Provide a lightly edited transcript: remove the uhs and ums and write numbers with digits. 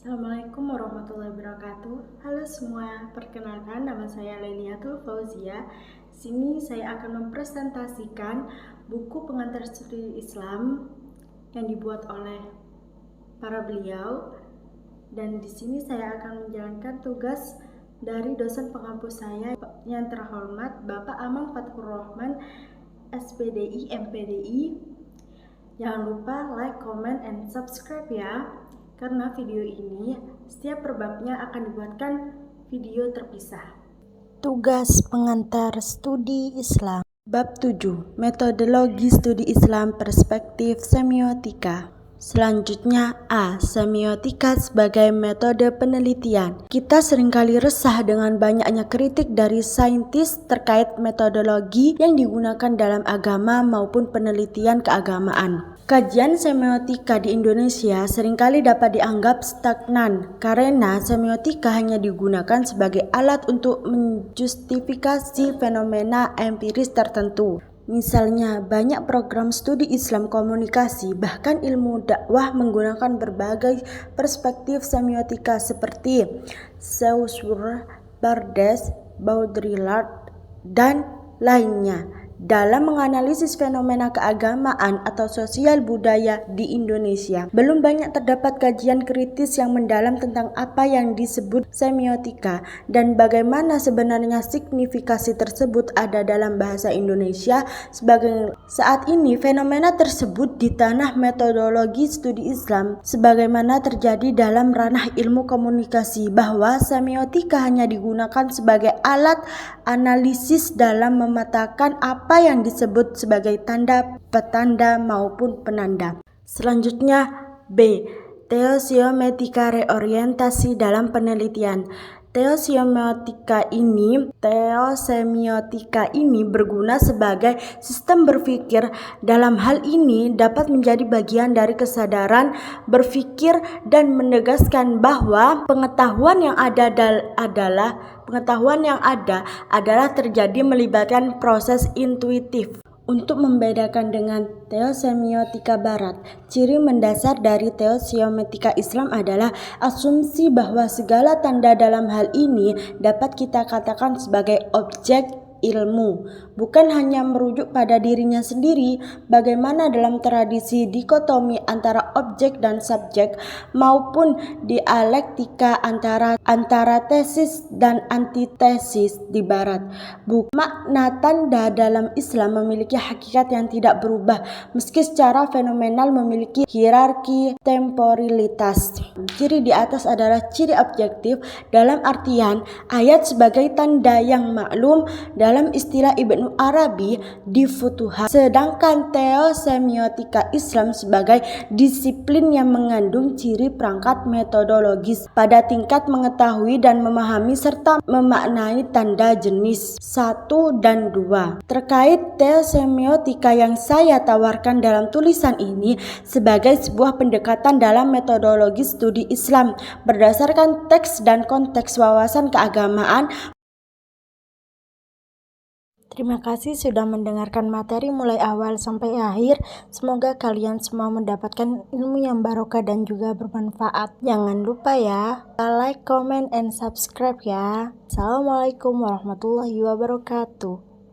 Assalamualaikum warahmatullahi wabarakatuh. Halo semua, perkenalkan nama saya Lailiatul Fauzia. Sini saya akan mempresentasikan buku pengantar studi Islam yang dibuat oleh para beliau, dan di sini saya akan menjalankan tugas dari dosen penghapus saya yang terhormat Bapak Amang Fathur Rahman, SPDI, MPDI. Jangan lupa like, comment, and subscribe ya, karena video ini setiap perbabnya akan dibuatkan video terpisah. Tugas pengantar studi Islam. Bab 7. Metodologi studi Islam perspektif semiotika. Selanjutnya A. Semiotika sebagai metode penelitian. Kita seringkali resah dengan banyaknya kritik dari saintis terkait metodologi yang digunakan dalam agama maupun penelitian keagamaan. Kajian semiotika di Indonesia seringkali dapat dianggap stagnan karena semiotika hanya digunakan sebagai alat untuk menjustifikasi fenomena empiris tertentu. Misalnya, banyak program studi Islam komunikasi, bahkan ilmu dakwah menggunakan berbagai perspektif semiotika seperti Saussure, Bardes, Baudrillard, dan lainnya dalam menganalisis fenomena keagamaan atau sosial budaya di Indonesia. Belum banyak terdapat kajian kritis yang mendalam tentang apa yang disebut semiotika dan bagaimana sebenarnya signifikasi tersebut ada dalam bahasa Indonesia. Sebagai saat ini fenomena tersebut di tanah metodologi studi Islam sebagaimana terjadi dalam ranah ilmu komunikasi, bahwa semiotika hanya digunakan sebagai alat analisis dalam memetakan apa yang disebut sebagai tanda, petanda, maupun penanda. Selanjutnya B. Teosemiotika reorientasi dalam penelitian. Teosemiotika ini berguna sebagai sistem berpikir. Dalam hal ini dapat menjadi bagian dari kesadaran berpikir dan menegaskan bahwa pengetahuan yang ada adalah terjadi melibatkan proses intuitif. Untuk membedakan dengan teosemiotika barat, ciri mendasar dari teosemiotika Islam adalah asumsi bahwa segala tanda dalam hal ini dapat kita katakan sebagai objek ilmu, bukan hanya merujuk pada dirinya sendiri, bagaimana dalam tradisi dikotomi antara objek dan subjek maupun dialektika antara tesis dan antitesis di barat. Makna tanda dalam Islam memiliki hakikat yang tidak berubah meski secara fenomenal memiliki hierarki temporalitas. Ciri di atas adalah ciri objektif dalam artian ayat sebagai tanda yang maklum dalam istilah Ibnu Arabi di Futuhat, sedangkan teosemiotika Islam sebagai disiplin yang mengandung ciri perangkat metodologis pada tingkat mengetahui dan memahami serta memaknai tanda jenis 1 dan 2. Terkait teosemiotika yang saya tawarkan dalam tulisan ini sebagai sebuah pendekatan dalam metodologi studi Islam berdasarkan teks dan konteks wawasan keagamaan. Terima kasih sudah mendengarkan materi mulai awal sampai akhir. Semoga kalian semua mendapatkan ilmu yang barokah dan juga bermanfaat. Jangan lupa ya, like, comment, and subscribe ya. Assalamualaikum warahmatullahi wabarakatuh.